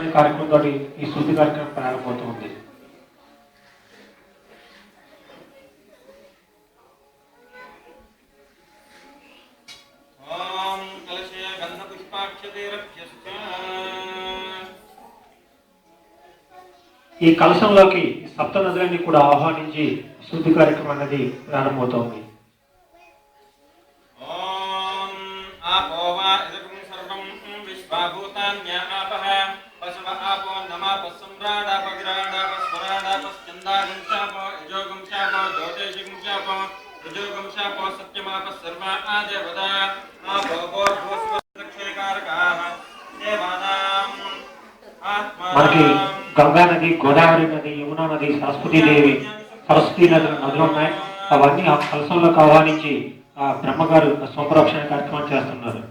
అనే కార్యక్రమంతో ఈ శుద్ధి కార్యక్రమం ప్రారంభమవుతుంది. ఈ కలశంలోకి సప్త నదులన్నీ కూడా ఆహ్వానించి శుద్ధి కార్యక్రమం అనేది ప్రారంభమవుతోంది. మనకి గంగా నది, గోదావరి నది, యమునా నది, సరస్వతీ నదులు ఉన్నాయి. అవన్నీ ఆ కలశంలోకి ఆహ్వానించి ఆ బ్రహ్మగారు స్వప్రోక్షణ కార్యక్రమం చేస్తున్నారు.